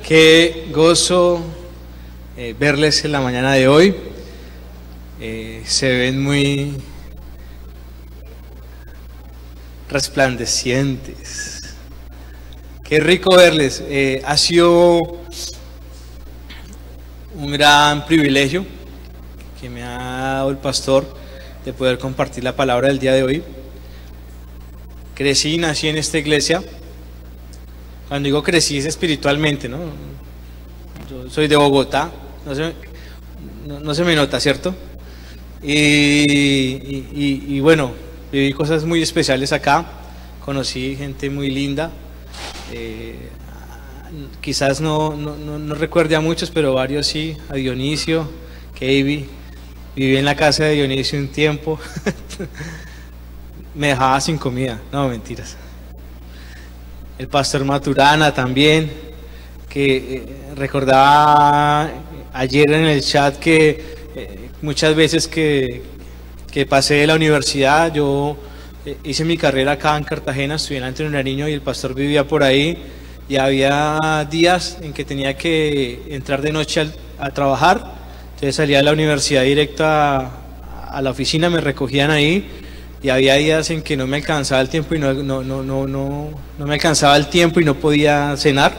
Qué gozo verles en la mañana de hoy. Se ven muy resplandecientes. Qué rico verles. Ha sido un gran privilegio que me ha dado el pastor de poder compartir la palabra del día de hoy. Crecí y nací en esta iglesia. Cuando digo crecí es espiritualmente, ¿no? Yo soy de Bogotá, no se me nota, ¿cierto? Y bueno, viví cosas muy especiales acá, conocí gente muy linda, quizás no recuerde a muchos, pero varios sí, a Dionisio, Keivi, viví en la casa de Dionisio un tiempo, me dejaba sin comida, no, mentiras. El pastor Maturana también, que recordaba ayer en el chat que muchas veces que pasé de la universidad, yo hice mi carrera acá en Cartagena, estudié en Antonio Nariño y el pastor vivía por ahí y había días en que tenía que entrar de noche a trabajar, entonces salía de la universidad directa a la oficina, me recogían ahí. Y había días en que no me alcanzaba el tiempo y no me alcanzaba el tiempo y no podía cenar.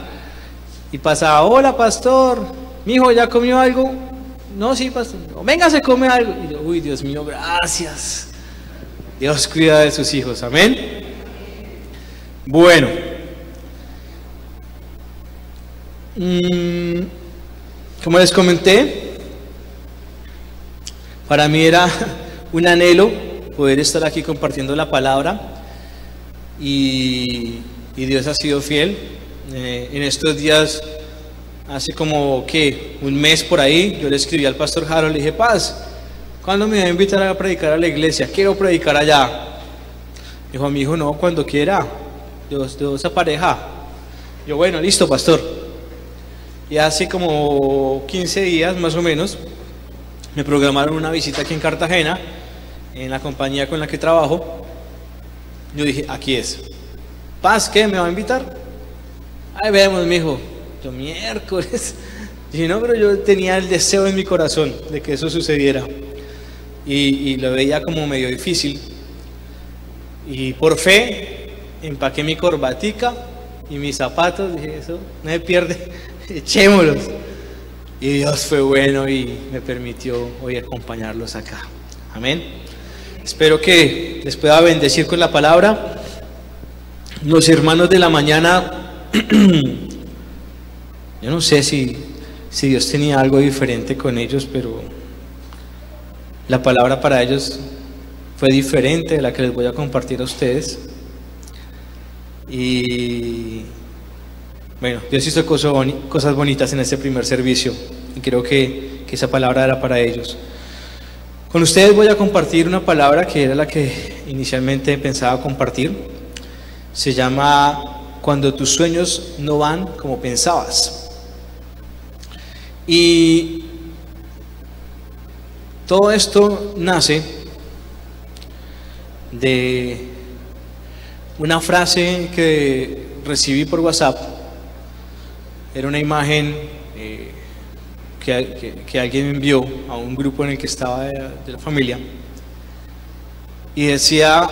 Y pasaba, hola pastor, mijo, ¿ya comió algo? No, sí, pastor. Venga, se come algo. Y yo, uy, Dios mío, gracias. Dios cuida de sus hijos, amén. Bueno. Como les comenté, para mí era un anhelo poder estar aquí compartiendo la palabra y Dios ha sido fiel. En estos días, hace como que un mes por ahí, yo le escribí al pastor Harold, le dije, Paz, ¿cuándo me va a invitar a predicar a la iglesia? Quiero predicar allá. Dijo, mi hijo, no, cuando quiera, Dios esa pareja. Yo, bueno, listo, pastor. Y hace como 15 días más o menos me programaron una visita aquí en Cartagena, en la compañía con la que trabajo. Yo dije, aquí es. Paz, ¿qué? ¿Me va a invitar? Ahí vemos, mijo. Yo, miércoles. Dije, no, pero yo tenía el deseo en mi corazón de que eso sucediera. Y lo veía como medio difícil. Y por fe, empaqué mi corbatica y mis zapatos. Dije, eso no se pierde, echémoslos. Y Dios fue bueno y me permitió hoy acompañarlos acá. Amén. Espero que les pueda bendecir con la palabra. Los hermanos de la mañana, yo no sé si Dios tenía algo diferente con ellos, pero la palabra para ellos fue diferente de la que les voy a compartir a ustedes. Y bueno, Dios hizo cosas bonitas en este primer servicio y creo que esa palabra era para ellos. Con ustedes voy a compartir una palabra que era la que inicialmente pensaba compartir. Se llama Cuando tus sueños no van como pensabas. Y todo esto nace de una frase que recibí por WhatsApp. Era una imagen que alguien me envió a un grupo en el que estaba de la familia y decía,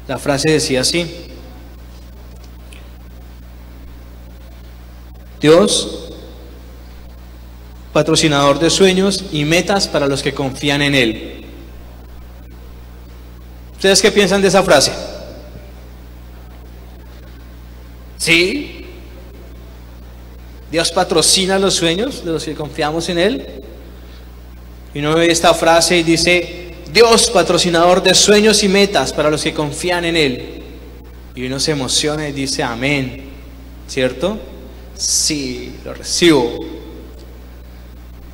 la frase decía así: Dios, patrocinador de sueños y metas para los que confían en Él. ¿Ustedes qué piensan de esa frase? ¿Sí? Dios patrocina los sueños de los que confiamos en Él. Y uno ve esta frase y dice, Dios patrocinador de sueños y metas para los que confían en Él. Y uno se emociona y dice, amén. ¿Cierto? Sí, lo recibo.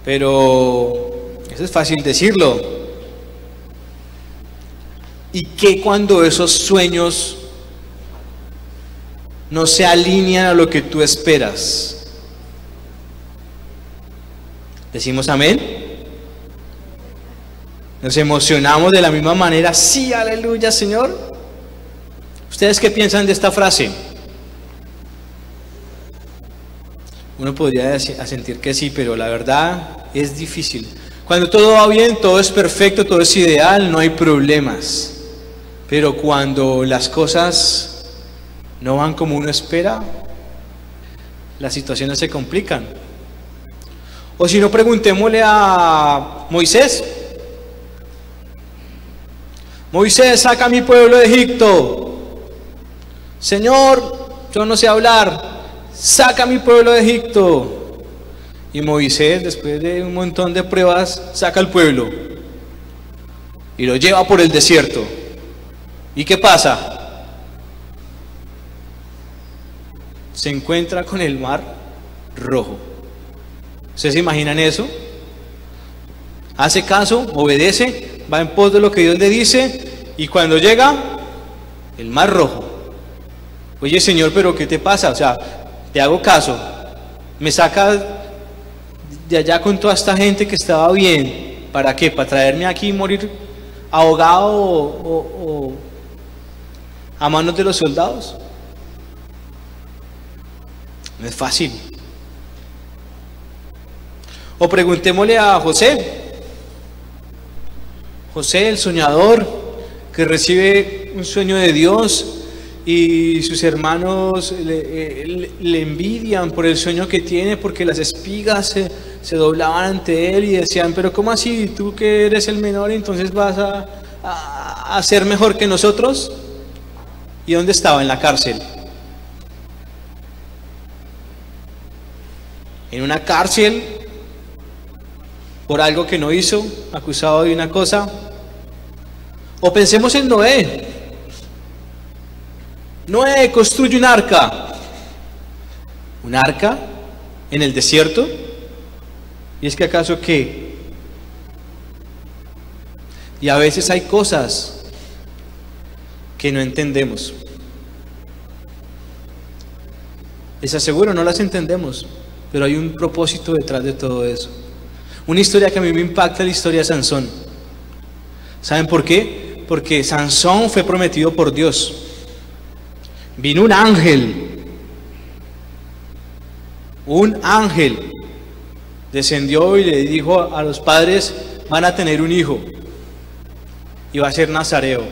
Pero eso es fácil decirlo. ¿Y qué cuando esos sueños no se alinean a lo que tú esperas? ¿Decimos amén? ¿Nos emocionamos de la misma manera? Sí, aleluya, Señor. ¿Ustedes qué piensan de esta frase? Uno podría sentir que sí, pero la verdad es difícil. Cuando todo va bien, todo es perfecto, todo es ideal, no hay problemas. Pero cuando las cosas no van como uno espera, las situaciones se complican. O si no, preguntémosle a Moisés. Moisés, saca a mi pueblo de Egipto. Señor, yo no sé hablar, saca a mi pueblo de Egipto. Y Moisés, después de un montón de pruebas, saca al pueblo y lo lleva por el desierto. ¿Y qué pasa? Se encuentra con el mar rojo. ¿Ustedes se imaginan eso? Hace caso, obedece, va en pos de lo que Dios le dice, y cuando llega, el mar rojo. Oye, Señor, pero ¿qué te pasa? O sea, te hago caso, me sacas de allá con toda esta gente que estaba bien, ¿para qué? ¿Para traerme aquí y morir ahogado o a manos de los soldados? No es fácil. O preguntémosle a José. José, el soñador, que recibe un sueño de Dios y sus hermanos le envidian por el sueño que tiene, porque las espigas se doblaban ante él y decían, pero ¿cómo así? Tú que eres el menor, entonces vas a ser mejor que nosotros. ¿Y dónde estaba? En la cárcel. En una cárcel por algo que no hizo, acusado de una cosa. O pensemos en Noé. Noé construye un arca en el desierto. ¿Y es que acaso qué? Y a veces hay cosas que no entendemos. Les aseguro, no las entendemos, pero hay un propósito detrás de todo eso. Una historia que a mí me impacta es la historia de Sansón. ¿Saben por qué? Porque Sansón fue prometido por Dios. Vino un ángel descendió y le dijo a los padres, van a tener un hijo y va a ser nazareo.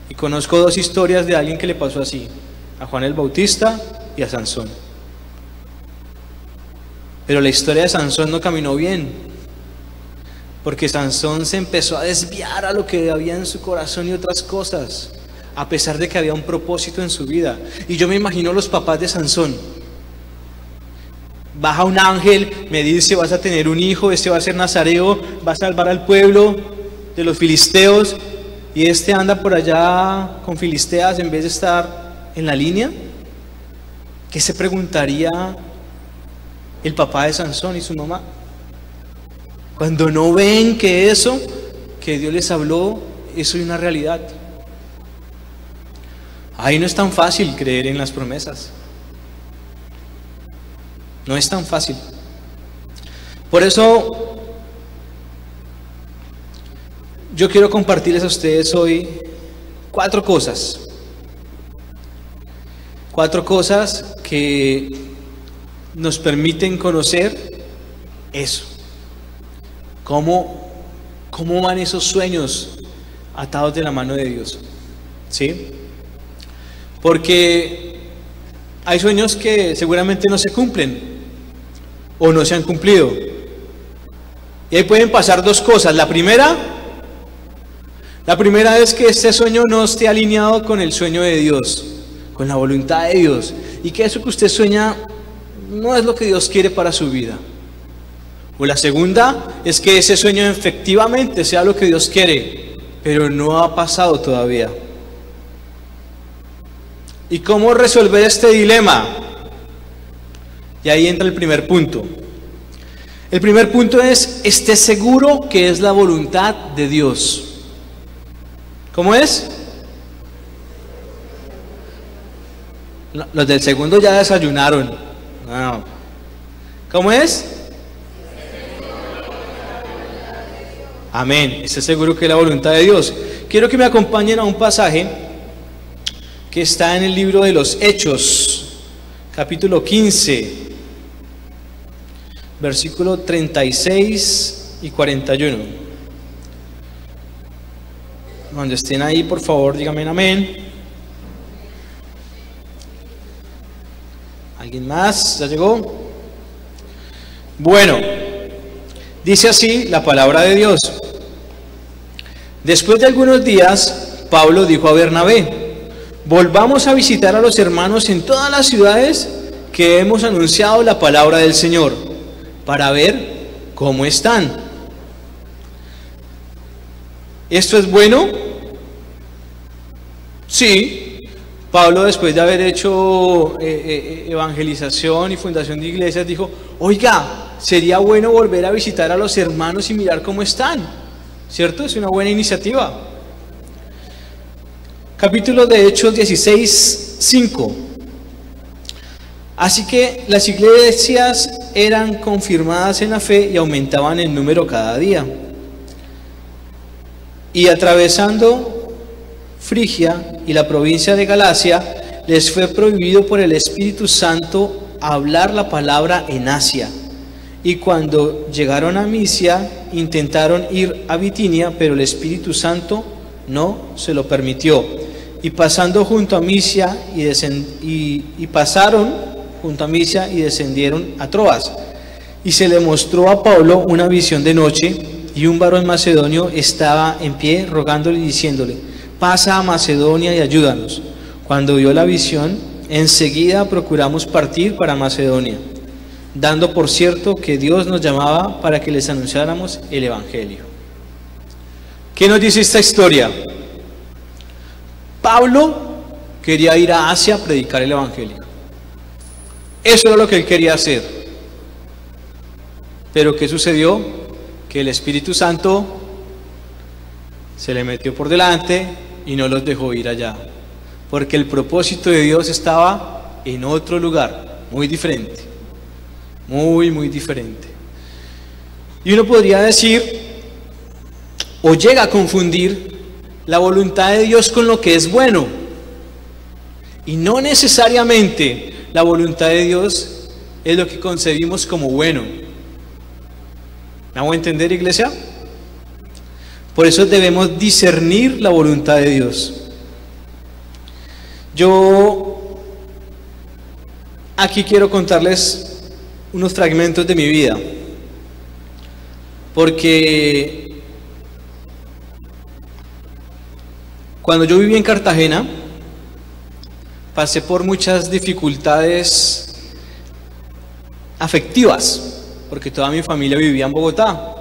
Y conozco dos historias de alguien que le pasó así, a Juan el Bautista y a Sansón. Pero la historia de Sansón no caminó bien, porque Sansón se empezó a desviar a lo que había en su corazón y otras cosas, a pesar de que había un propósito en su vida. Y yo me imagino los papás de Sansón. Baja un ángel, me dice, vas a tener un hijo, este va a ser nazareo, va a salvar al pueblo de los filisteos, y este anda por allá con filisteas en vez de estar en la línea. ¿Qué se preguntaría el papá de Sansón y su mamá cuando no ven que eso que Dios les habló es una realidad? Ahí no es tan fácil creer en las promesas. No es tan fácil. Por eso yo quiero compartirles a ustedes hoy cuatro cosas que nos permiten conocer eso. ¿Cómo van esos sueños atados de la mano de Dios? ¿Sí? Porque hay sueños que seguramente no se cumplen o no se han cumplido. Y ahí pueden pasar dos cosas. La primera es que este sueño no esté alineado con el sueño de Dios, con la voluntad de Dios, y que eso que usted sueña no es lo que Dios quiere para su vida. O la segunda es que ese sueño efectivamente sea lo que Dios quiere, pero no ha pasado todavía. ¿Y cómo resolver este dilema? Y ahí entra el primer punto. El primer punto es, esté seguro que es la voluntad de Dios. ¿Cómo es? Los del segundo ya desayunaron. No. ¿Cómo es? Amén. Esté seguro que es la voluntad de Dios. Quiero que me acompañen a un pasaje que está en el libro de los Hechos, capítulo 15. versículo 36 y 41. Cuando estén ahí, por favor, díganme amén. ¿Alguien más? ¿Ya llegó? Bueno, dice así la palabra de Dios. Después de algunos días, Pablo dijo a Bernabé: volvamos a visitar a los hermanos en todas las ciudades que hemos anunciado la palabra del Señor, para ver cómo están. ¿Esto es bueno? Sí. Pablo, después de haber hecho evangelización y fundación de iglesias, dijo: oiga, sería bueno volver a visitar a los hermanos y mirar cómo están, ¿cierto? Es una buena iniciativa. Capítulo de Hechos 16, 5. Así que las iglesias eran confirmadas en la fe y aumentaban en número cada día. Y atravesando Frigia y la provincia de Galacia, les fue prohibido por el Espíritu Santo hablar la palabra en Asia. Y cuando llegaron a Misia, intentaron ir a Bitinia, pero el Espíritu Santo no se lo permitió. Y pasando junto a Misia pasaron junto a Misia y descendieron a Troas. Y se le mostró a Pablo una visión de noche, y un varón macedonio estaba en pie rogándole y diciéndole: pasa a Macedonia y ayúdanos. Cuando vio la visión, enseguida procuramos partir para Macedonia, dando por cierto que Dios nos llamaba para que les anunciáramos el Evangelio. ¿Qué nos dice esta historia? Pablo quería ir a Asia a predicar el Evangelio. Eso era lo que él quería hacer. Pero ¿qué sucedió? Que el Espíritu Santo se le metió por delante y no los dejó ir allá, porque el propósito de Dios estaba en otro lugar, muy diferente, muy diferente. Y uno podría decir, o llega a confundir la voluntad de Dios con lo que es bueno, y no necesariamente la voluntad de Dios es lo que concebimos como bueno. ¿Me hago entender, iglesia? Por eso debemos discernir la voluntad de Dios. Yo aquí quiero contarles unos fragmentos de mi vida, porque cuando yo viví en Cartagena, pasé por muchas dificultades afectivas, porque toda mi familia vivía en Bogotá.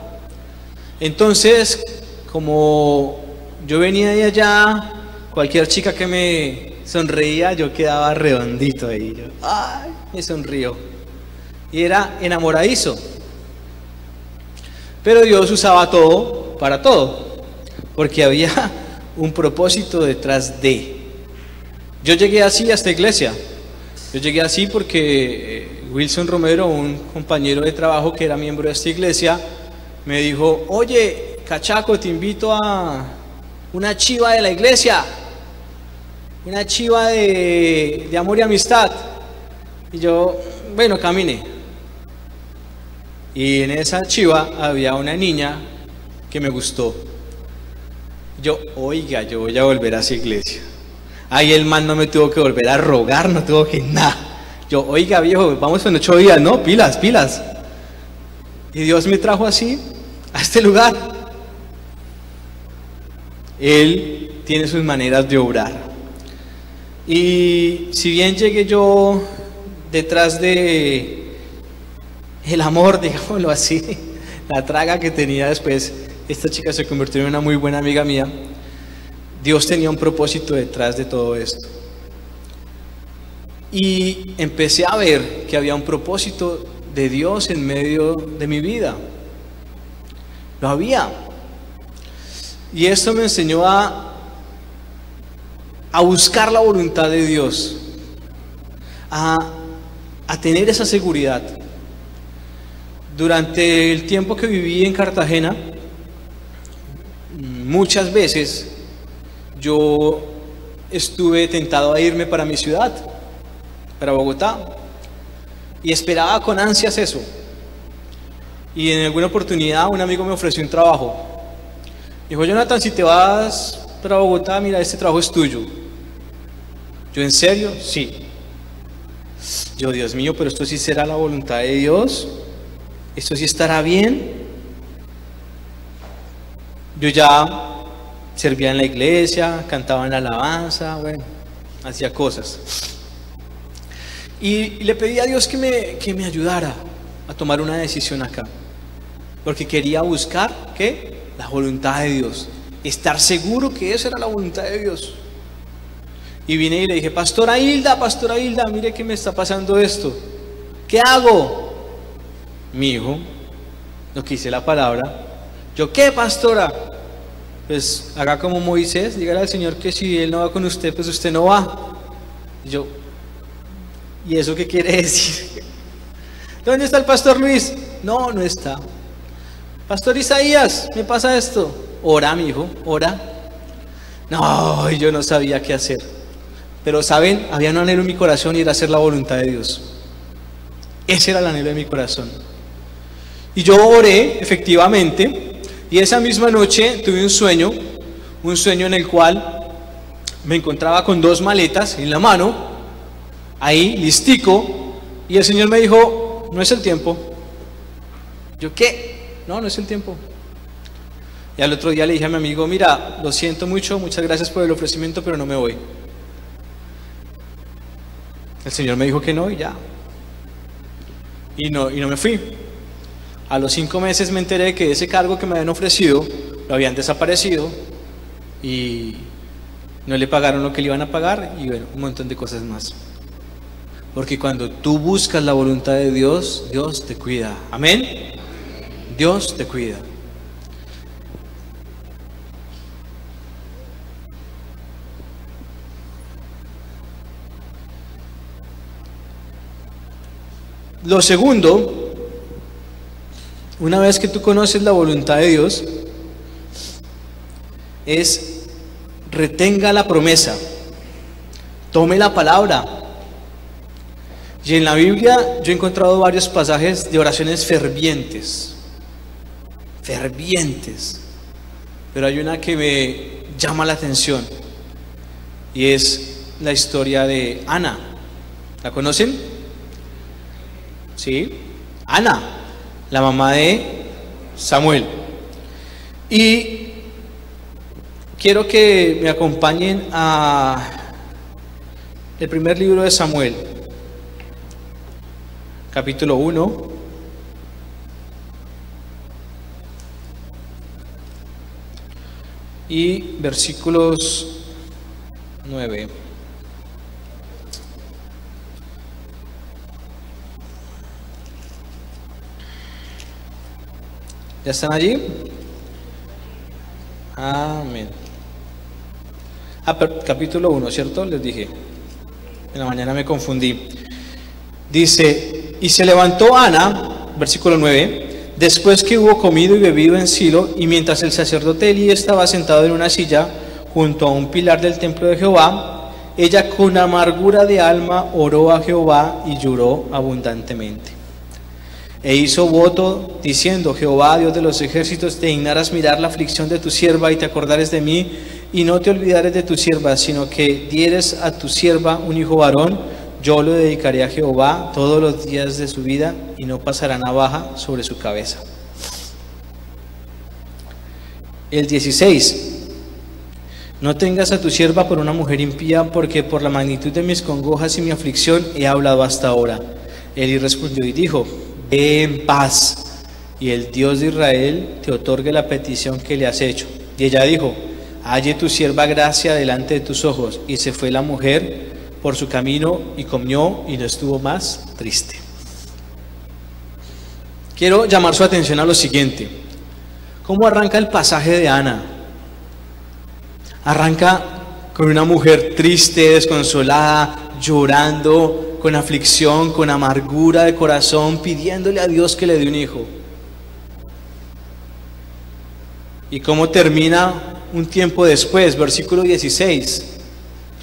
Entonces, como yo venía de allá, cualquier chica que me sonreía, yo quedaba redondito ahí. Ay, me sonrió. Y era enamoradizo. Pero Dios usaba todo para todo, porque había un propósito detrás de. Yo llegué así a esta iglesia. Yo llegué así porque Wilson Romero, un compañero de trabajo que era miembro de esta iglesia, me dijo: oye, cachaco, te invito a una chiva de la iglesia, una chiva de amor y amistad. Y yo, bueno, caminé. Y en esa chiva había una niña que me gustó. Yo, oiga, yo voy a volver a esa iglesia. Ahí el man no me tuvo que volver a rogar, no tuvo que nada. Yo, oiga, viejo, vamos en 8 días, ¿no? Pilas, pilas. Y Dios me trajo así, a este lugar. Él tiene sus maneras de obrar. Y si bien llegué yo detrás de el amor, digámoslo así, la traga que tenía después, esta chica se convirtió en una muy buena amiga mía. Dios tenía un propósito detrás de todo esto. Y empecé a ver que había un propósito de Dios en medio de mi vida. Lo había. Y esto me enseñó a buscar la voluntad de Dios, a tener esa seguridad. Durante el tiempo que viví en Cartagena, muchas veces yo estuve tentado a irme para mi ciudad, para Bogotá, y esperaba con ansias eso. Y en alguna oportunidad un amigo me ofreció un trabajo. Dijo, Jonathan, si te vas para Bogotá, mira, este trabajo es tuyo. Yo, ¿en serio? Sí. Yo, Dios mío, pero esto sí será la voluntad de Dios. ¿Esto sí estará bien? Yo ya servía en la iglesia, cantaba en la alabanza, bueno, hacía cosas. Y le pedí a Dios que me ayudara a tomar una decisión acá. Porque quería buscar, ¿qué? La voluntad de Dios. Estar seguro que esa era la voluntad de Dios. Y vine y le dije, Pastora Hilda, mire que me está pasando esto. ¿Qué hago? Mi hijo, no quise la palabra. Yo, ¿qué, pastora? Pues haga como Moisés, dígale al Señor que si Él no va con usted, pues usted no va. Y yo, ¿y eso qué quiere decir? ¿Dónde está el pastor Luis? No, no está. Pastor Isaías, me pasa esto. Ora, mi hijo, ora. No, yo no sabía qué hacer. Pero saben, había un anhelo en mi corazón y era hacer la voluntad de Dios. Ese era el anhelo de mi corazón. Y yo oré, efectivamente, y esa misma noche tuve un sueño en el cual me encontraba con 2 maletas en la mano, ahí, listico, y el Señor me dijo, no es el tiempo. Yo, ¿qué? No, no es el tiempo. Y al otro día le dije a mi amigo, mira, lo siento mucho, muchas gracias por el ofrecimiento, pero no me voy. El Señor me dijo que no y ya. Y no me fui. A los 5 meses me enteré que ese cargo que me habían ofrecido lo habían desaparecido y no le pagaron lo que le iban a pagar y bueno, un montón de cosas más. Porque cuando tú buscas la voluntad de Dios, Dios te cuida. Amén. Dios te cuida. Lo segundo, una vez que tú conoces la voluntad de Dios, es retenga la promesa, tome la palabra. Y en la Biblia yo he encontrado varios pasajes de oraciones fervientes, pero hay una que me llama la atención y es la historia de Ana. ¿La conocen? ¿Sí? Ana, la mamá de Samuel. Y quiero que me acompañen a el primer libro de Samuel, capítulo 1. Y versículos 9. ¿Ya están allí? Amén. Capítulo 1, ¿cierto? Les dije. En la mañana me confundí. Dice, y se levantó Ana, versículo 9, después que hubo comido y bebido en Silo, y mientras el sacerdote Elí estaba sentado en una silla junto a un pilar del templo de Jehová, ella con amargura de alma oró a Jehová y lloró abundantemente. E hizo voto diciendo, Jehová, Dios de los ejércitos, te dignaras mirar la aflicción de tu sierva y te acordares de mí, y no te olvidares de tu sierva, sino que dieres a tu sierva un hijo varón, yo lo dedicaré a Jehová todos los días de su vida, y no pasará navaja sobre su cabeza. El 16. No tengas a tu sierva por una mujer impía, porque por la magnitud de mis congojas y mi aflicción he hablado hasta ahora. Elí respondió y dijo, ve en paz, y el Dios de Israel te otorgue la petición que le has hecho. Y ella dijo, halle tu sierva gracia delante de tus ojos. Y se fue la mujer por su camino y comió y no estuvo más triste. Quiero llamar su atención a lo siguiente. ¿Cómo arranca el pasaje de Ana? Arranca con una mujer triste, desconsolada, llorando, con aflicción, con amargura de corazón, pidiéndole a Dios que le dé un hijo. ¿Y cómo termina un tiempo después? Versículo 16,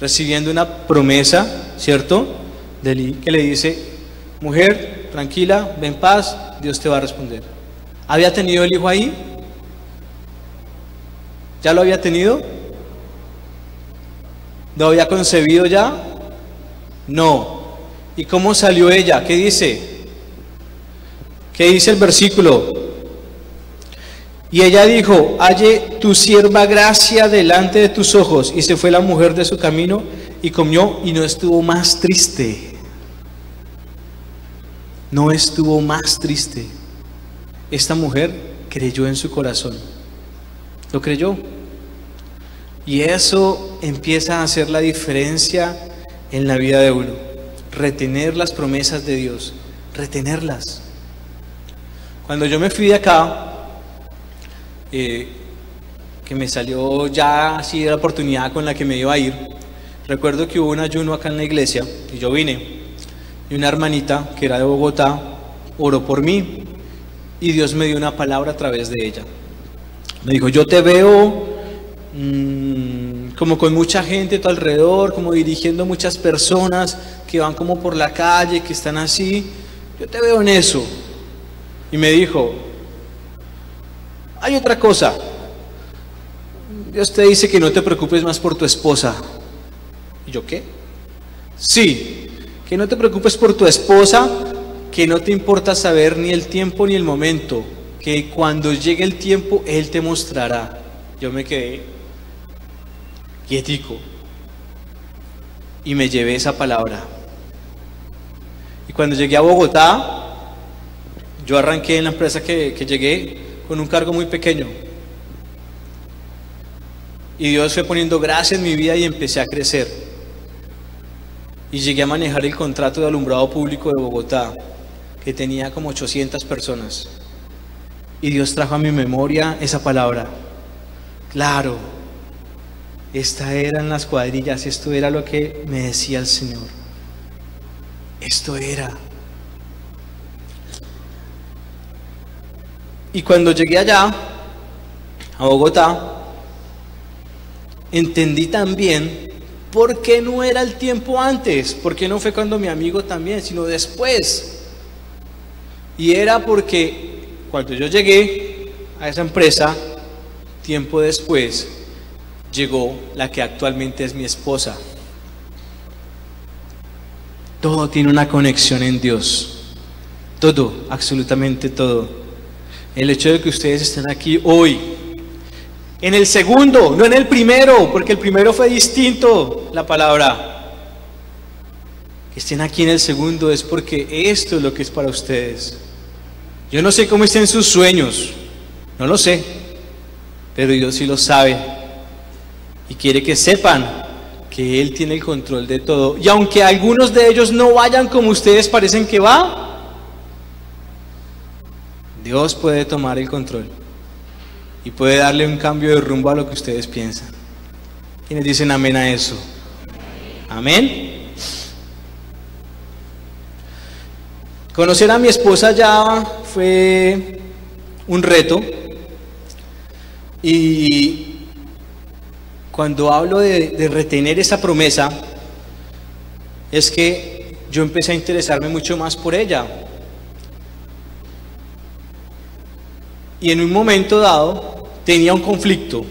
recibiendo una promesa, ¿cierto? De Elí, que le dice, mujer, tranquila, ve en paz, Dios te va a responder. ¿Había tenido el hijo ahí? ¿Ya lo había tenido? ¿Lo había concebido ya? No. ¿Y cómo salió ella? ¿Qué dice? ¿Qué dice el versículo? Y ella dijo: halle tu sierva gracia delante de tus ojos. Y se fue la mujer de su camino y comió, y no estuvo más triste. No estuvo más triste. Esta mujer creyó en su corazón. Lo creyó. Y eso empieza a hacer la diferencia en la vida de uno. Retener las promesas de Dios. Retenerlas. Cuando yo me fui de acá, que me salió ya así la oportunidad con la que me iba a ir, recuerdo que hubo un ayuno acá en la iglesia y yo vine, y una hermanita que era de Bogotá oró por mí y Dios me dio una palabra a través de ella. Me dijo: yo te veo como con mucha gente a tu alrededor, como dirigiendo muchas personas que van como por la calle, que están así, yo te veo en eso. Y me dijo: hay otra cosa, Dios te dice que no te preocupes más por tu esposa. ¿Y yo qué? Sí, que no te preocupes por tu esposa, que no te importa saber ni el tiempo ni el momento, que cuando llegue el tiempo Él te mostrará. Yo me quedé quietico y me llevé esa palabra. Y cuando llegué a Bogotá, yo arranqué en la empresa que llegué con un cargo muy pequeño. Y Dios fue poniendo gracia en mi vida y empecé a crecer. Y llegué a manejar el contrato de alumbrado público de Bogotá, que tenía como 800 personas. Y Dios trajo a mi memoria esa palabra. Claro, estas eran las cuadrillas, esto era lo que me decía el Señor. Esto era. Y cuando llegué allá, a Bogotá, entendí también por qué no era el tiempo antes, por qué no fue cuando mi amigo también, sino después. Y era porque cuando yo llegué a esa empresa, tiempo después, llegó la que actualmente es mi esposa. Todo tiene una conexión en Dios. Todo, absolutamente todo. El hecho de que ustedes estén aquí hoy, en el segundo, no en el primero, porque el primero fue distinto la palabra. Que estén aquí en el segundo es porque esto es lo que es para ustedes. Yo no sé cómo estén sus sueños, no lo sé, pero Dios sí lo sabe y quiere que sepan que Él tiene el control de todo. Y aunque algunos de ellos no vayan como ustedes parecen que va, Dios puede tomar el control y puede darle un cambio de rumbo a lo que ustedes piensan. ¿Quiénes dicen amén a eso? Amén. Conocer a mi esposa ya fue un reto, y cuando hablo de retener esa promesa es que yo empecé a interesarme mucho más por ella. Y en un momento dado tenía un conflicto.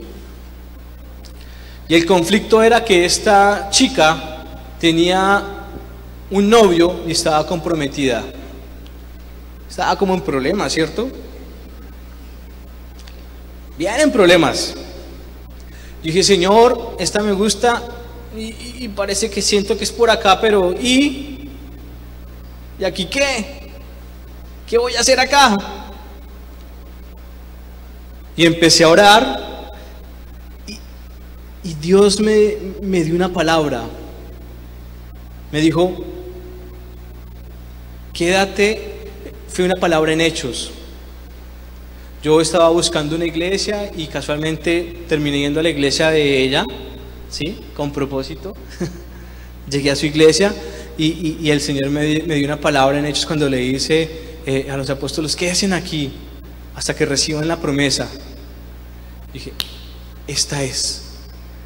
Y el conflicto era que esta chica tenía un novio y estaba comprometida. Estaba como en problemas, ¿cierto? Bien en problemas. Yo dije: Señor, esta me gusta y parece que siento que es por acá, pero ¿y aquí qué? ¿Qué voy a hacer acá? Y empecé a orar y Dios me dio una palabra. Me dijo: quédate. Fue una palabra en Hechos. Yo estaba buscando una iglesia y casualmente terminé yendo a la iglesia de ella, ¿sí? Con propósito. Llegué a su iglesia y el Señor me dio una palabra en Hechos cuando le dice a los apóstoles: quédense aquí hasta que reciban la promesa. Dije: esta es.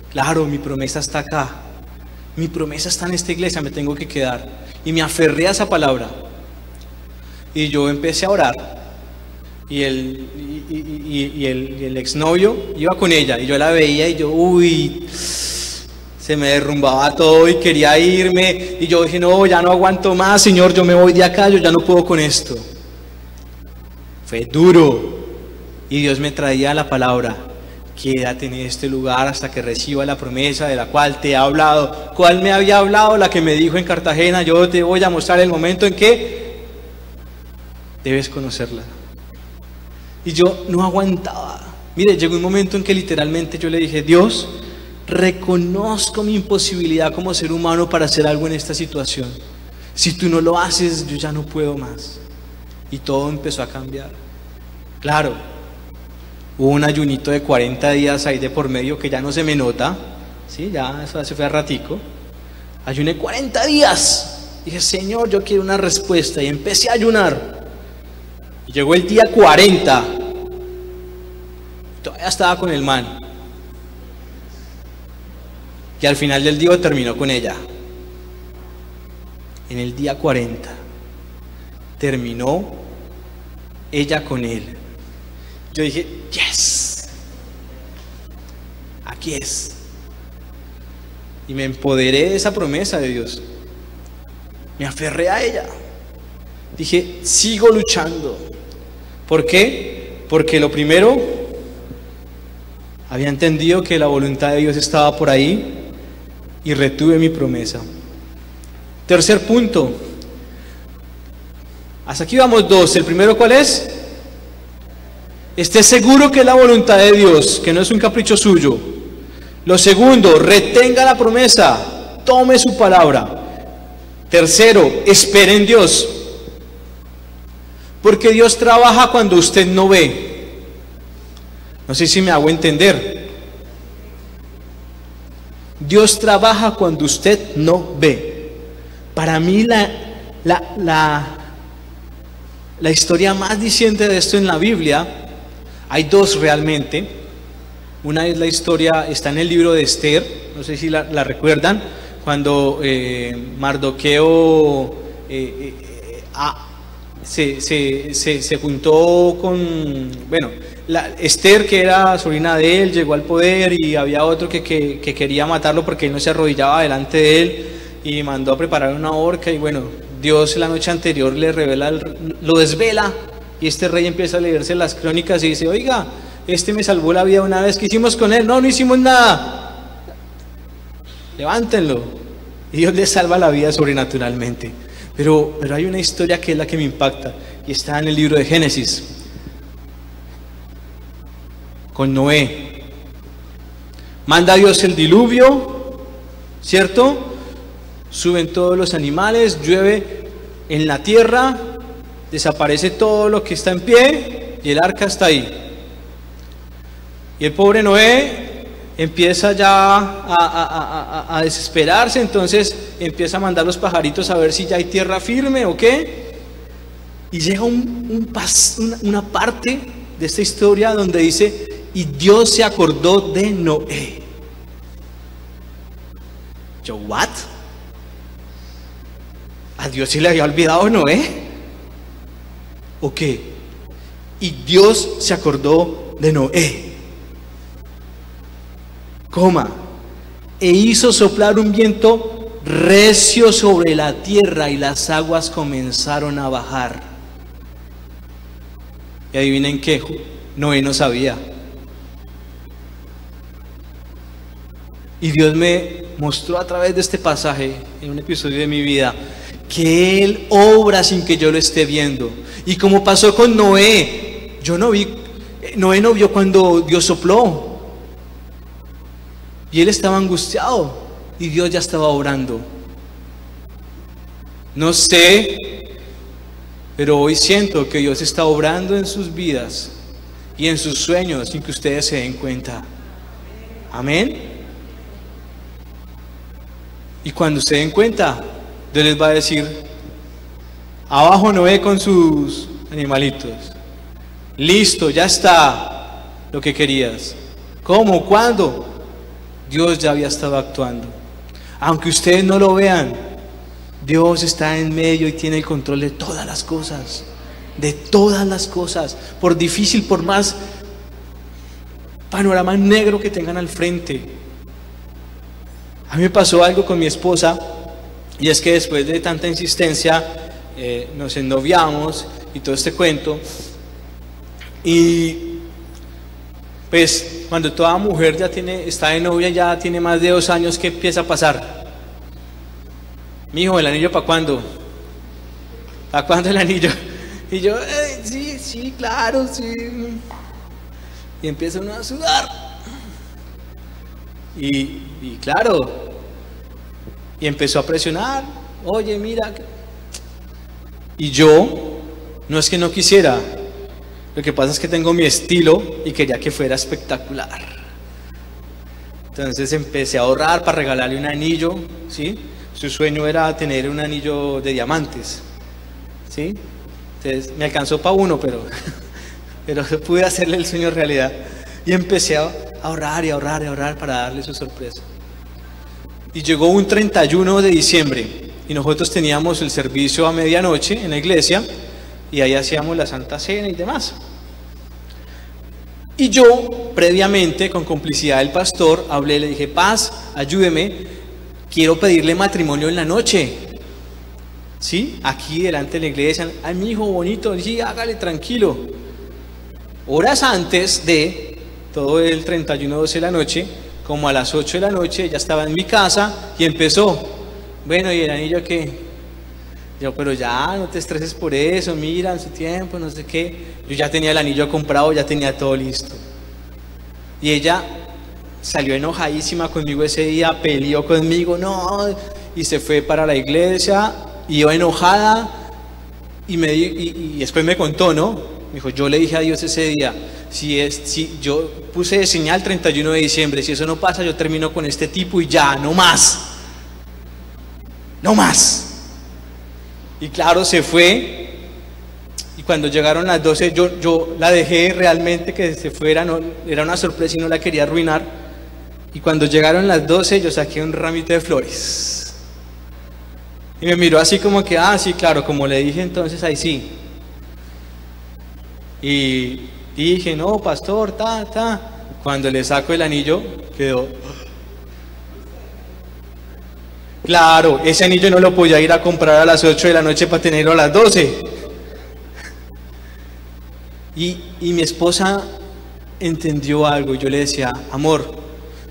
Claro, mi promesa está acá. Mi promesa está en esta iglesia, me tengo que quedar. Y me aferré a esa palabra. Y yo empecé a orar. y el exnovio iba con ella y yo la veía y yo, uy, se me derrumbaba todo y quería irme y yo dije, no, ya no aguanto más, Señor, yo me voy de acá, yo ya no puedo con esto. Fue duro y Dios me traía la palabra: quédate en este lugar hasta que reciba la promesa de la cual te he hablado. ¿Cuál me había hablado? La que me dijo en Cartagena: yo te voy a mostrar el momento en que debes conocerla. Y yo no aguantaba. Mire, llegó un momento en que literalmente yo le dije: Dios, reconozco mi imposibilidad como ser humano para hacer algo en esta situación. Si tú no lo haces, yo ya no puedo más. Y todo empezó a cambiar. Claro, hubo un ayunito de 40 días ahí de por medio que ya no se me nota. Sí, ya eso se fue a ratico. Ayuné 40 días. Dije: Señor, yo quiero una respuesta. Y empecé a ayunar. Y llegó el día 40. Todavía estaba con el man. Y al final del día terminó con ella. En el día 40 terminó ella con él. Yo dije: yes, aquí es. Y me empoderé de esa promesa de Dios. Me aferré a ella. Dije: sigo luchando. ¿Por qué? Porque lo primero, había entendido que la voluntad de Dios estaba por ahí y retuve mi promesa. Tercer punto. Hasta aquí vamos dos. El primero, ¿cuál es? Esté seguro que es la voluntad de Dios, que no es un capricho suyo. Lo segundo, retenga la promesa, tome su palabra. Tercero, espere en Dios, porque Dios trabaja cuando usted no ve. No sé si me hago entender. Dios trabaja cuando usted no ve. Para mí la historia más diciente de esto en la Biblia, hay dos realmente. Una es la historia, está en el libro de Esther, no sé si la recuerdan, cuando Mardoqueo se juntó con, bueno, Esther, que era sobrina de él, llegó al poder y había otro que quería matarlo porque él no se arrodillaba delante de él y mandó a preparar una horca. Y bueno, Dios la noche anterior le revela, lo desvela, y este rey empieza a leerse las crónicas y dice: oiga, este me salvó la vida una vez, ¿qué hicimos con él? No hicimos nada. Levántenlo. Y Dios le salva la vida sobrenaturalmente. Pero hay una historia que es la que me impacta y está en el libro de Génesis, con Noé. Manda Dios el diluvio, ¿cierto? Suben todos los animales, llueve en la tierra, desaparece todo lo que está en pie y el arca está ahí. Y el pobre Noé empieza ya a desesperarse, entonces empieza a mandar los pajaritos a ver si ya hay tierra firme o qué. Y llega una parte de esta historia donde dice: y Dios se acordó de Noé. Yo, ¿what? ¿A Dios se le había olvidado Noé? ¿O qué? Y Dios se acordó de Noé. Coma, e hizo soplar un viento recio sobre la tierra y las aguas comenzaron a bajar. Y adivinen qué, Noé no sabía. Y Dios me mostró a través de este pasaje, en un episodio de mi vida, que Él obra sin que yo lo esté viendo. Y como pasó con Noé, Noé no vio cuando Dios sopló. Y él estaba angustiado y Dios ya estaba obrando. No sé, pero hoy siento que Dios está obrando en sus vidas y en sus sueños sin que ustedes se den cuenta. Amén. Y cuando se den cuenta, Dios les va a decir: abajo Noé con sus animalitos. Listo, ya está lo que querías. ¿Cómo? ¿Cuándo? Dios ya había estado actuando. Aunque ustedes no lo vean, Dios está en medio y tiene el control de todas las cosas. de todas las cosas, por difícil, por más panorama negro que tengan al frente. A mí me pasó algo con mi esposa, y es que después de tanta insistencia nos ennoviamos y todo este cuento, y pues cuando toda mujer ya está de novia, ya tiene más de 2 años, ¿qué empieza a pasar? Mijo, ¿el anillo para cuándo? ¿Para cuándo el anillo? Y yo, sí, claro, sí. Y empieza uno a sudar. Y claro, y empezó a presionar. Oye, mira. Y yo, no es que no quisiera, lo que pasa es que tengo mi estilo y quería que fuera espectacular. Entonces empecé a ahorrar para regalarle un anillo, ¿sí? Su sueño era tener un anillo de diamantes, ¿sí? Entonces me alcanzó para uno, pero pude hacerle el sueño realidad. Y empecé a ahorrar y ahorrar y ahorrar para darle su sorpresa. Y llegó un 31 de diciembre y nosotros teníamos el servicio a medianoche en la iglesia y ahí hacíamos la Santa Cena y demás. Y yo, previamente, con complicidad del pastor, hablé, le dije: Paz, ayúdeme, quiero pedirle matrimonio en la noche. ¿Sí? Aquí delante de la iglesia. Ay, mi hijo bonito, sí, hágale tranquilo. Horas antes de todo el 31-12 de la noche, como a las 8 de la noche, ya estaba en mi casa y empezó. Bueno, ¿y el anillo qué? Yo, pero ya, no te estreses por eso, mira, en su tiempo, no sé qué. Yo ya tenía el anillo comprado, ya tenía todo listo. Y ella salió enojadísima conmigo ese día, peleó conmigo, no, y se fue para la iglesia, y yo enojada, y después me contó, ¿no? Me dijo: yo le dije a Dios ese día, si yo puse de señal 31 de diciembre, si eso no pasa, yo termino con este tipo y ya, no más. No más. Y claro, se fue. Y cuando llegaron las 12, yo la dejé realmente que se fuera, no, era una sorpresa y no la quería arruinar. Y cuando llegaron las 12, yo saqué un ramito de flores. Y me miró así como que, sí, claro, como le dije, entonces ahí sí. Y dije: no, pastor, Cuando le saco el anillo, quedó. Claro, ese anillo no lo podía ir a comprar a las 8 de la noche para tenerlo a las 12. Y mi esposa entendió algo. Yo le decía: amor,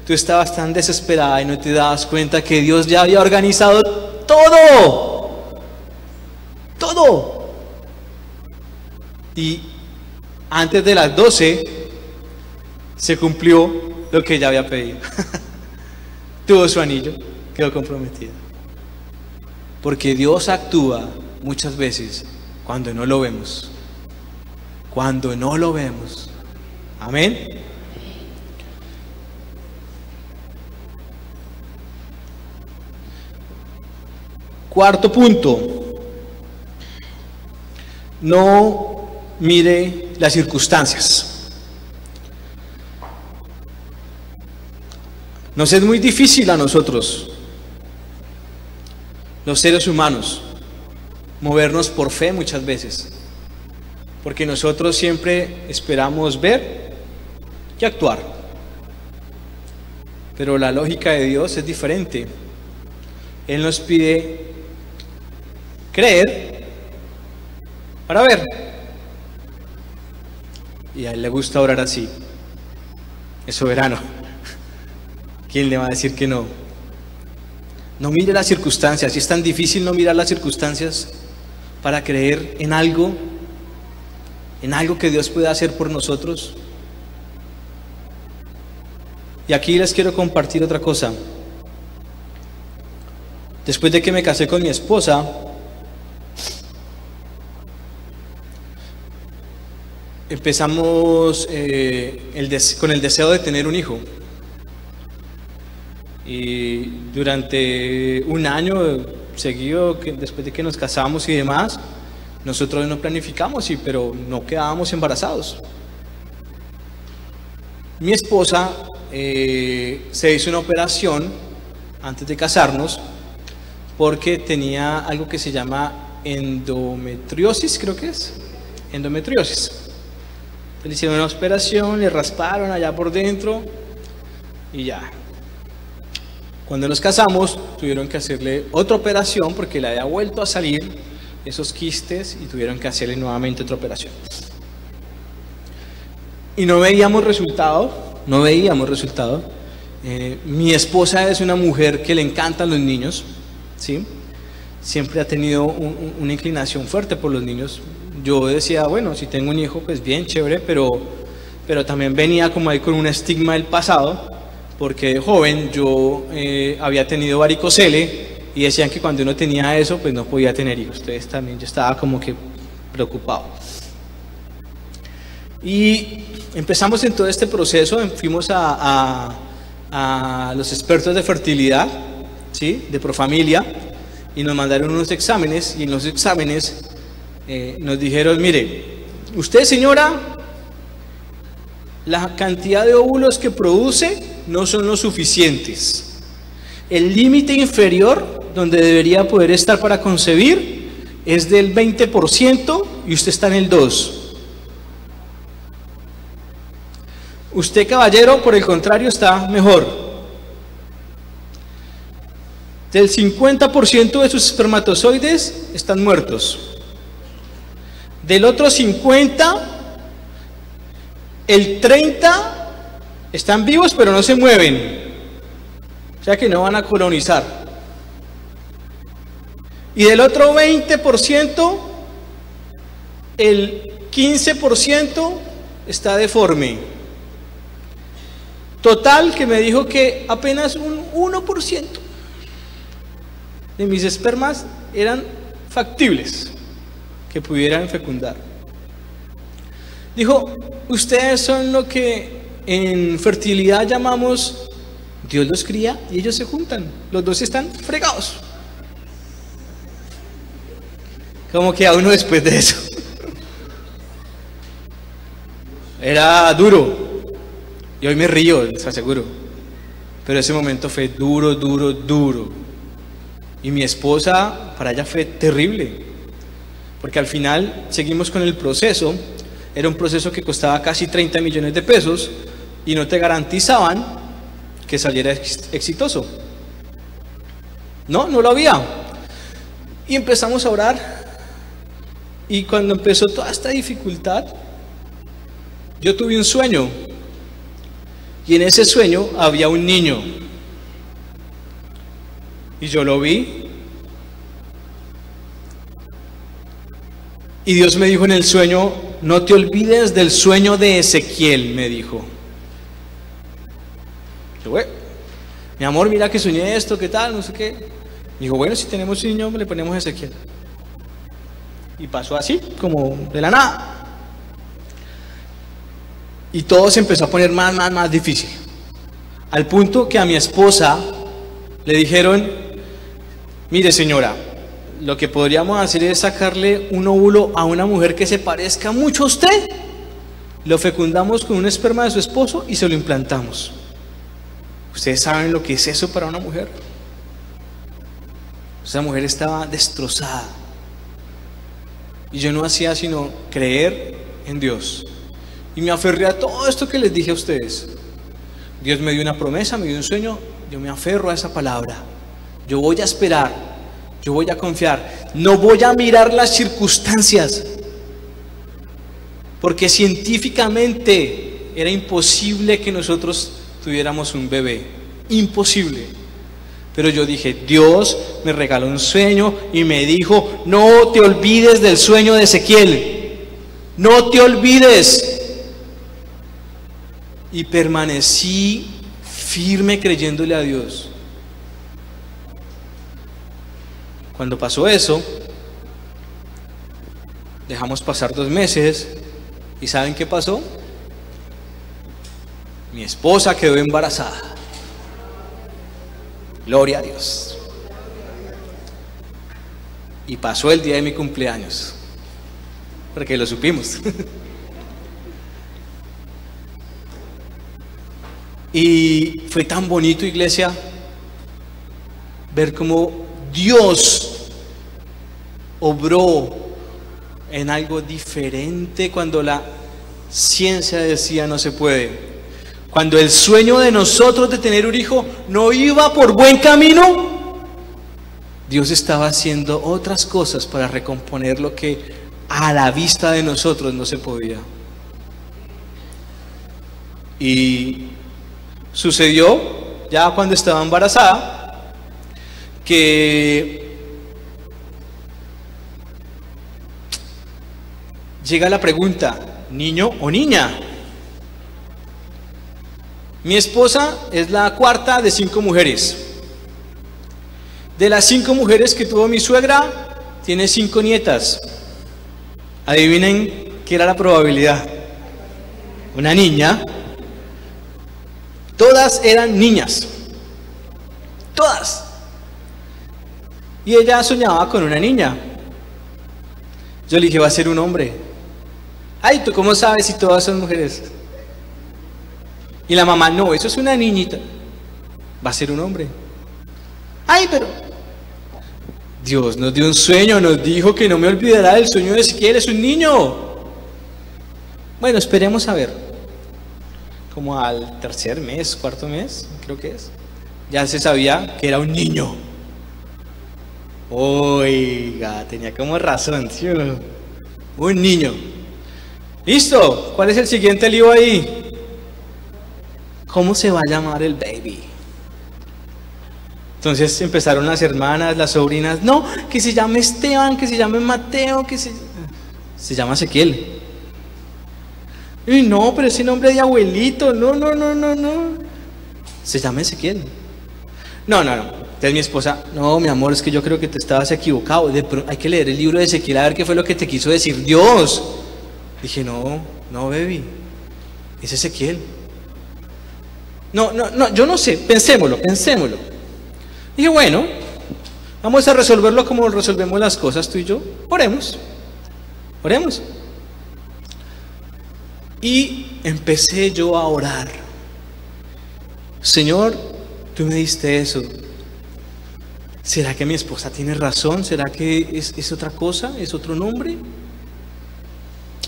tú estabas tan desesperada y no te dabas cuenta que Dios ya había organizado todo. Todo. Y antes de las 12 se cumplió lo que ella había pedido. Tuvo su anillo, quedó comprometida. Porque Dios actúa muchas veces cuando no lo vemos. Cuando no lo vemos. Amén. Cuarto punto: no mire las circunstancias. Nos es muy difícil a nosotros, los seres humanos, movernos por fe muchas veces, porque nosotros siempre esperamos ver y actuar. Pero la lógica de Dios es diferente. Él nos pide creer para ver. Y a Él le gusta orar así. Es soberano. ¿Quién le va a decir que no? No mire las circunstancias. Si es tan difícil no mirar las circunstancias para creer en algo que Dios puede hacer por nosotros. Y aquí les quiero compartir otra cosa. Después de que me casé con mi esposa, empezamos con el deseo de tener un hijo. Y durante un año seguido, después de que nos casamos y demás, nosotros no planificamos, pero no quedábamos embarazados. Mi esposa se hizo una operación antes de casarnos porque tenía algo que se llama endometriosis, creo que es. endometriosis. Le hicieron una operación, le rasparon allá por dentro y ya. Cuando nos casamos, tuvieron que hacerle otra operación porque le había vuelto a salir esos quistes y tuvieron que hacerle nuevamente otra operación. Y no veíamos resultado, mi esposa es una mujer que le encantan los niños, ¿sí? Siempre ha tenido una inclinación fuerte por los niños. Yo decía, bueno, si tengo un hijo, pues bien, chévere, pero también venía como ahí con un estigma del pasado, porque de joven yo había tenido varicocele y decían que cuando uno tenía eso, pues no podía tener hijos. Entonces también yo estaba como que preocupado. Y empezamos en todo este proceso, fuimos a los expertos de fertilidad, ¿sí? De Profamilia, y nos mandaron unos exámenes, y en los exámenes nos dijeron, mire, usted señora, la cantidad de óvulos que produce no son lo suficientes. El límite inferior donde debería poder estar para concebir es del 20% y usted está en el 2%. Usted, caballero, por el contrario, está mejor. Del 50% de sus espermatozoides están muertos. Del otro 50%, el 30% están vivos pero no se mueven. O sea que no van a colonizar. Y del otro 20%, el 15% está deforme. Total, que me dijo que apenas un 1% de mis espermas eran factibles, que pudieran fecundar. Dijo, ustedes son lo que en fertilidad llamamos, Dios los cría y ellos se juntan, los dos están fregados. Como que a uno después de eso. Era duro. Y hoy me río, les aseguro. Pero ese momento fue duro, duro, duro. Y mi esposa, para ella fue terrible. Porque al final seguimos con el proceso. Era un proceso que costaba casi 30 millones de pesos y no te garantizaban que saliera exitoso. No lo había. Y empezamos a orar. Y cuando empezó toda esta dificultad, yo tuve un sueño. Y en ese sueño había un niño. Y yo lo vi. Y Dios me dijo en el sueño, no te olvides del sueño de Ezequiel, me dijo. Yo, mi amor, mira que soñé esto, ¿qué tal? No sé qué. Me dijo, bueno, si tenemos un niño, le ponemos Ezequiel. Y pasó así, como de la nada. Y todo se empezó a poner más difícil. Al punto que a mi esposa le dijeron, mire señora, lo que podríamos hacer es sacarle un óvulo a una mujer que se parezca mucho a usted. Lo fecundamos con un esperma de su esposo y se lo implantamos. ¿Ustedes saben lo que es eso para una mujer? Esa mujer estaba destrozada. Y yo no hacía sino creer en Dios. Y me aferré a todo esto que les dije a ustedes. Dios me dio una promesa, me dio un sueño. Yo me aferro a esa palabra. Yo voy a esperar. Yo voy a confiar. No voy a mirar las circunstancias. Porque científicamente era imposible que nosotros tuviéramos un bebé. Imposible. Pero yo dije, Dios me regaló un sueño y me dijo, no te olvides del sueño de Ezequiel. No te olvides. Y permanecí firme creyéndole a Dios. Cuando pasó eso, dejamos pasar 2 meses. ¿Y saben qué pasó? Mi esposa quedó embarazada. Gloria a Dios. Y pasó el día de mi cumpleaños, porque lo supimos. Y fue tan bonito, iglesia, ver cómo Dios obró en algo diferente cuando la ciencia decía no se puede. Cuando el sueño de nosotros de tener un hijo no iba por buen camino, Dios estaba haciendo otras cosas para recomponer lo que a la vista de nosotros no se podía. Y sucedió ya cuando estaba embarazada que llega la pregunta, ¿niño o niña? Mi esposa es la cuarta de 5 mujeres. De las 5 mujeres que tuvo mi suegra, tiene 5 nietas. Adivinen qué era la probabilidad. Una niña. Todas eran niñas. Todas. Y ella soñaba con una niña. Yo le dije, va a ser un hombre. Ay, ¿tú cómo sabes si todas son mujeres? Y la mamá, no, eso es una niñita. Va a ser un hombre. Ay, pero Dios nos dio un sueño, nos dijo que no me olvidará del sueño de Ezequiel, es un niño. Bueno, esperemos a ver. Como al tercer mes, cuarto mes, creo que es, ya se sabía que era un niño. Oiga, tenía como razón, ¿sí o no? Un niño. Listo, ¿cuál es el siguiente lío ahí? ¿Cómo se va a llamar el baby? Entonces empezaron las hermanas, las sobrinas, no, que se llame Esteban, que se llame Mateo, se llama Ezequiel. Y no, pero ese nombre de abuelito, no. Se llama Ezequiel. No. Entonces mi esposa, no, mi amor, es que yo creo que te estabas equivocado. Hay que leer el libro de Ezequiel a ver qué fue lo que te quiso decir Dios. Dije, no, baby, es Ezequiel. No, yo no sé, pensémoslo. Dije, bueno, vamos a resolverlo como resolvemos las cosas tú y yo. Oremos. Y empecé yo a orar. Señor, tú me diste eso. ¿Será que mi esposa tiene razón? ¿Será que es otra cosa? ¿Es otro nombre?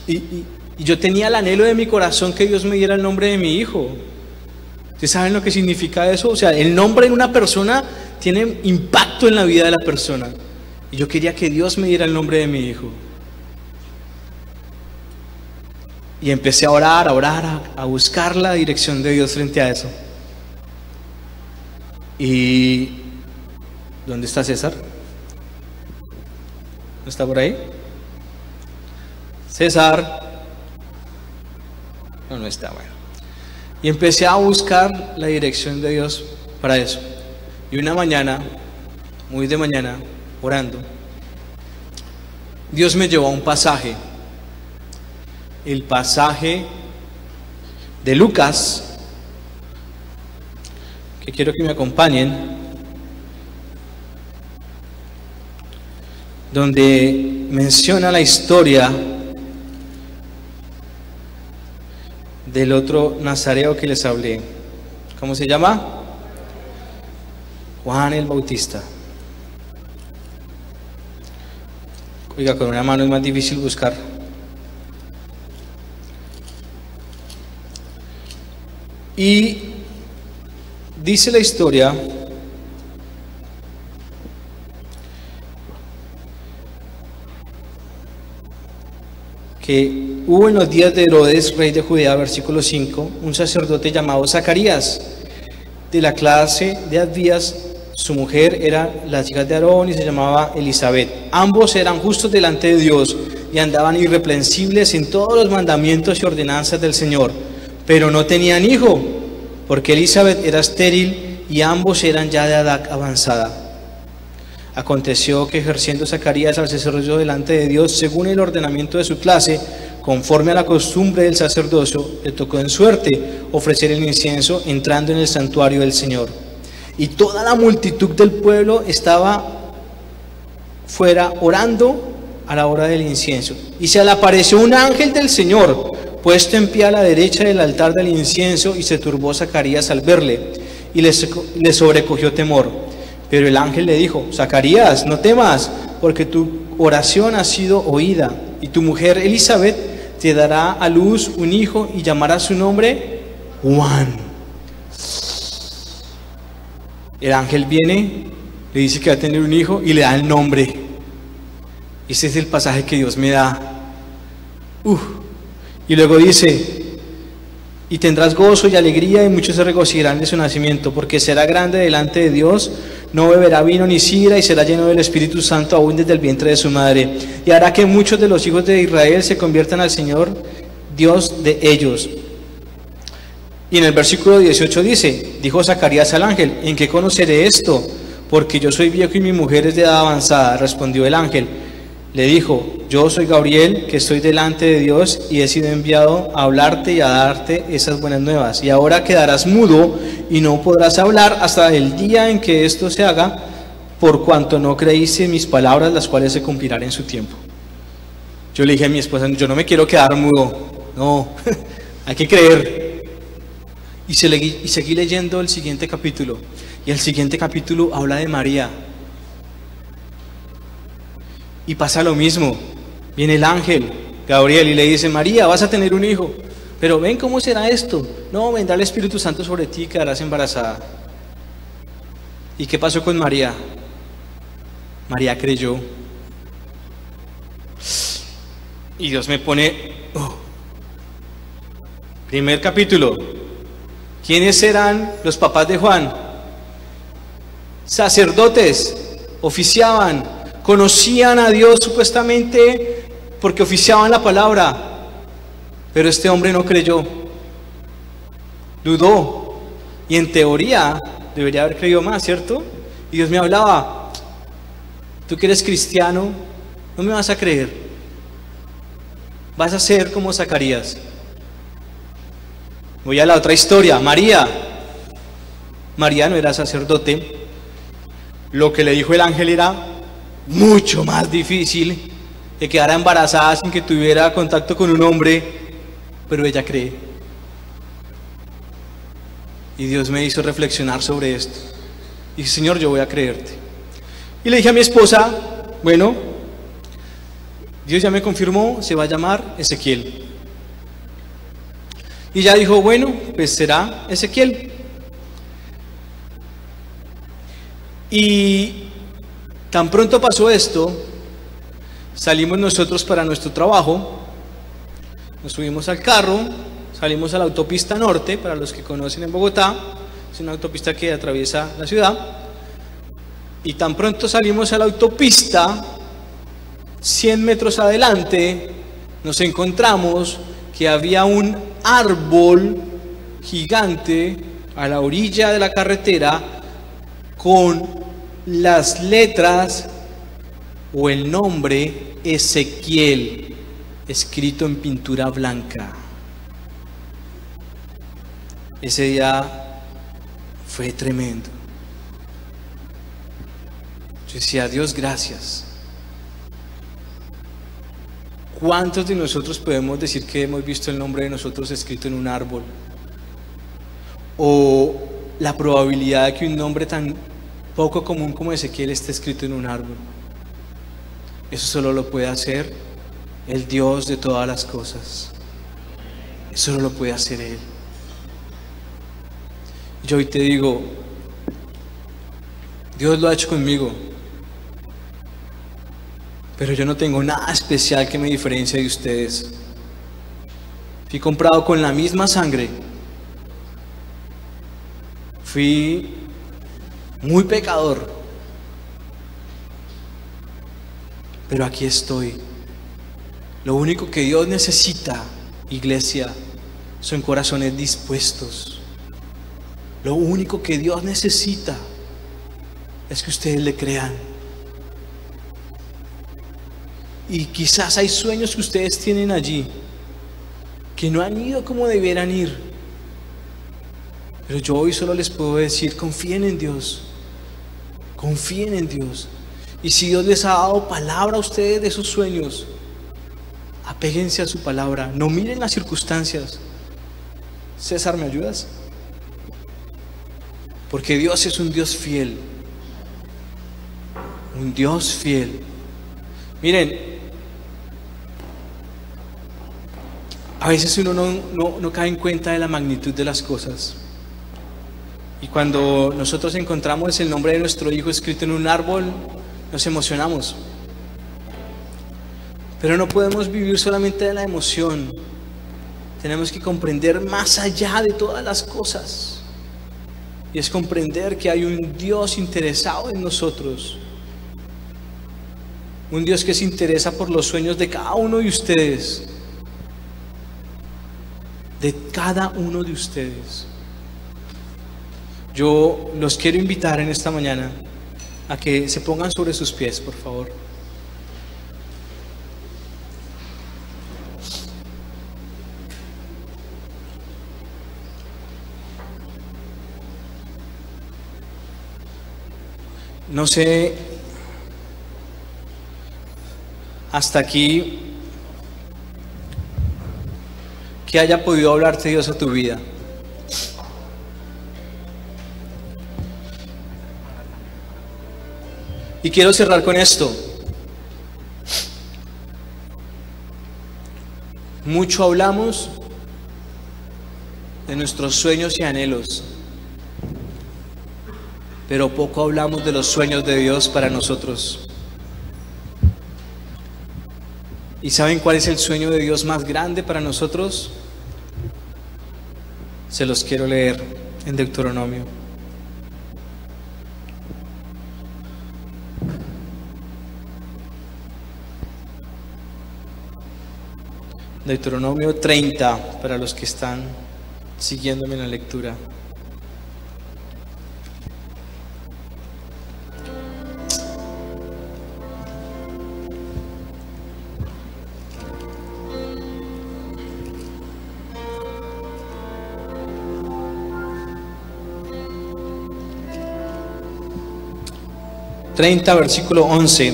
Y yo tenía el anhelo de mi corazón que Dios me diera el nombre de mi hijo. ¿Ustedes saben lo que significa eso? O sea, el nombre en una persona tiene impacto en la vida de la persona. Y yo quería que Dios me diera el nombre de mi hijo. Y empecé a orar, a buscar la dirección de Dios frente a eso. ¿Y dónde está César? ¿No está por ahí? César. No está, bueno. Y empecé a buscar la dirección de Dios para eso. Y una mañana, muy de mañana, orando, Dios me llevó a un pasaje. El pasaje de Lucas, que quiero que me acompañen, donde menciona la historia del otro nazareo que les hablé. ¿Cómo se llama? Juan el Bautista. Oiga, con una mano es más difícil buscar. Y dice la historia que hubo en los días de Herodes, rey de Judea, versículo 5, un sacerdote llamado Zacarías, de la clase de Abías. Su mujer era la hija de Aarón y se llamaba Elizabeth. Ambos eran justos delante de Dios y andaban irreprensibles en todos los mandamientos y ordenanzas del Señor, pero no tenían hijo, porque Elizabeth era estéril y ambos eran ya de edad avanzada. Aconteció que ejerciendo Zacarías al sacerdocio delante de Dios, según el ordenamiento de su clase, conforme a la costumbre del sacerdocio, le tocó en suerte ofrecer el incienso entrando en el santuario del Señor. Y toda la multitud del pueblo estaba fuera orando a la hora del incienso. Y se le apareció un ángel del Señor, puesto en pie a la derecha del altar del incienso, y se turbó Zacarías al verle, y le sobrecogió temor. Pero el ángel le dijo: Zacarías, no temas, porque tu oración ha sido oída, y tu mujer Elizabeth te dará a luz un hijo y llamará su nombre Juan. El ángel viene, le dice que va a tener un hijo y le da el nombre. Ese es el pasaje que Dios me da. Y luego dice: y tendrás gozo y alegría, y muchos se regocijarán de su nacimiento, porque será grande delante de Dios, no beberá vino ni sidra, y será lleno del Espíritu Santo aún desde el vientre de su madre, y hará que muchos de los hijos de Israel se conviertan al Señor, Dios de ellos. Y en el versículo 18 dice: dijo Zacarías al ángel: ¿en qué conoceré esto? Porque yo soy viejo y mi mujer es de edad avanzada. Respondió el ángel, le dijo: yo soy Gabriel, que estoy delante de Dios y he sido enviado a hablarte y a darte esas buenas nuevas. Y ahora quedarás mudo y no podrás hablar hasta el día en que esto se haga, por cuanto no creíste en mis palabras, las cuales se cumplirán en su tiempo. Yo le dije a mi esposa: yo no me quiero quedar mudo, no, hay que creer. Y seguí leyendo el siguiente capítulo, y el siguiente capítulo habla de María. Y pasa lo mismo. Viene el ángel Gabriel y le dice: María, vas a tener un hijo. Pero ven, ¿cómo será esto? No, vendrá el Espíritu Santo sobre ti y quedarás embarazada. ¿Y qué pasó con María? María creyó. Y Dios me pone... Primer capítulo. ¿Quiénes eran los papás de Juan? Sacerdotes, oficiaban, conocían a Dios supuestamente porque oficiaban la palabra, pero este hombre no creyó, dudó, y en teoría debería haber creído más, ¿cierto? Y Dios me hablaba: tú que eres cristiano, no me vas a creer, vas a ser como Zacarías. Voy a la otra historia. María no era sacerdote. Lo que le dijo el ángel era mucho más difícil, que quedara embarazada sin que tuviera contacto con un hombre, pero ella cree. Y Dios me hizo reflexionar sobre esto. Y dije: Señor, yo voy a creerte. Y le dije a mi esposa: bueno, Dios ya me confirmó, se va a llamar Ezequiel. Y ella dijo: bueno, pues será Ezequiel. Y tan pronto pasó esto, salimos nosotros para nuestro trabajo, nos subimos al carro, salimos a la autopista norte. Para los que conocen en Bogotá, es una autopista que atraviesa la ciudad. Y tan pronto salimos a la autopista, 100 metros adelante, nos encontramos que había un árbol gigante a la orilla de la carretera con las letras o el nombre Ezequiel escrito en pintura blanca. Ese día fue tremendo. Yo decía: Dios, gracias. ¿Cuántos de nosotros podemos decir que hemos visto el nombre de nosotros escrito en un árbol? O la probabilidad de que un nombre tan poco común como Ezequiel esté escrito en un árbol. Eso solo lo puede hacer el Dios de todas las cosas. Eso solo lo puede hacer Él. Yo hoy te digo: Dios lo ha hecho conmigo, pero yo no tengo nada especial que me diferencie de ustedes. Fui comprado con la misma sangre. Fui muy pecador, pero aquí estoy. Lo único que Dios necesita, iglesia, son corazones dispuestos. Lo único que Dios necesita es que ustedes le crean. Y quizás hay sueños que ustedes tienen allí que no han ido como debieran ir, pero yo hoy solo les puedo decir: confíen en Dios, confíen en Dios. Y si Dios les ha dado palabra a ustedes de esos sueños, apéguense a su palabra, no miren las circunstancias. César, ¿me ayudas? Porque Dios es un Dios fiel, un Dios fiel. Miren, A veces uno no cae en cuenta de la magnitud de las cosas. Y cuando nosotros encontramos el nombre de nuestro hijo escrito en un árbol, nos emocionamos. Pero no podemos vivir solamente de la emoción. Tenemos que comprender más allá de todas las cosas. Y es comprender que hay un Dios interesado en nosotros. Un Dios que se interesa por los sueños de cada uno de ustedes. De cada uno de ustedes. Yo los quiero invitar en esta mañana a que se pongan sobre sus pies, por favor. No sé hasta aquí que haya podido hablarte Dios a tu vida. Y quiero cerrar con esto. Mucho hablamos de nuestros sueños y anhelos, pero poco hablamos de los sueños de Dios para nosotros. ¿Y saben cuál es el sueño de Dios más grande para nosotros? Se los quiero leer en Deuteronomio. Deuteronomio 30, para los que están siguiéndome en la lectura. Versículo 11.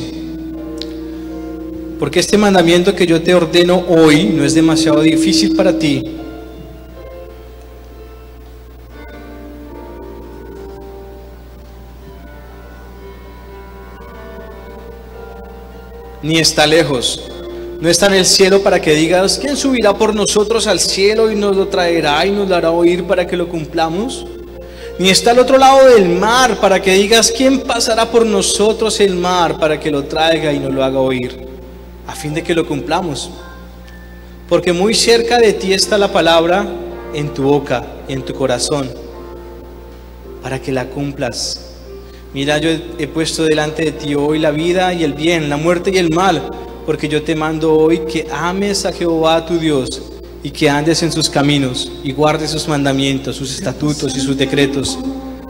Porque este mandamiento que yo te ordeno hoy no es demasiado difícil para ti. Ni está lejos. No está en el cielo para que digas: ¿quién subirá por nosotros al cielo y nos lo traerá y nos lo hará oír para que lo cumplamos? Ni está al otro lado del mar para que digas: ¿quién pasará por nosotros el mar para que lo traiga y nos lo haga oír, a fin de que lo cumplamos? Porque muy cerca de ti está la palabra, en tu boca y en tu corazón, para que la cumplas. Mira, yo he puesto delante de ti hoy la vida y el bien, la muerte y el mal, porque yo te mando hoy que ames a Jehová tu Dios, y que andes en sus caminos, y guardes sus mandamientos, sus estatutos y sus decretos,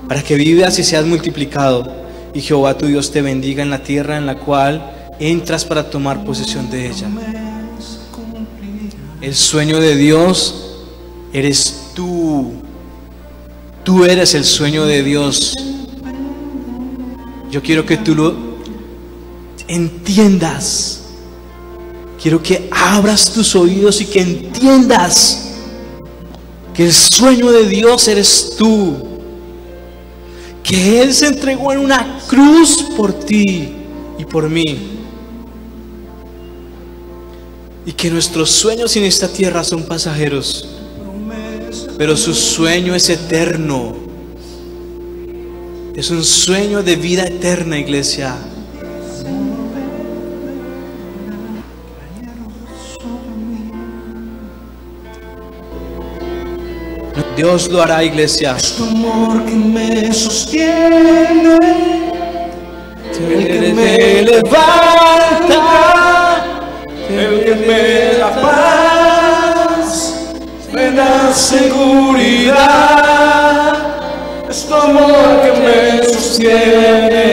para que vivas y seas multiplicado, y Jehová tu Dios te bendiga en la tierra en la cual entras para tomar posesión de ella. El sueño de Dios eres tú. Tú eres el sueño de Dios. Yo quiero que tú lo entiendas. Quiero que abras tus oídos y que entiendas que el sueño de Dios eres tú. Que Él se entregó en una cruz por ti y por mí. Y que nuestros sueños en esta tierra son pasajeros, pero su sueño es eterno. Es un sueño de vida eterna, iglesia. Dios lo hará, iglesia. Es tu amor que me sostiene, el que me levanta, el que me da paz, me da seguridad. Es tu amor que me sostiene.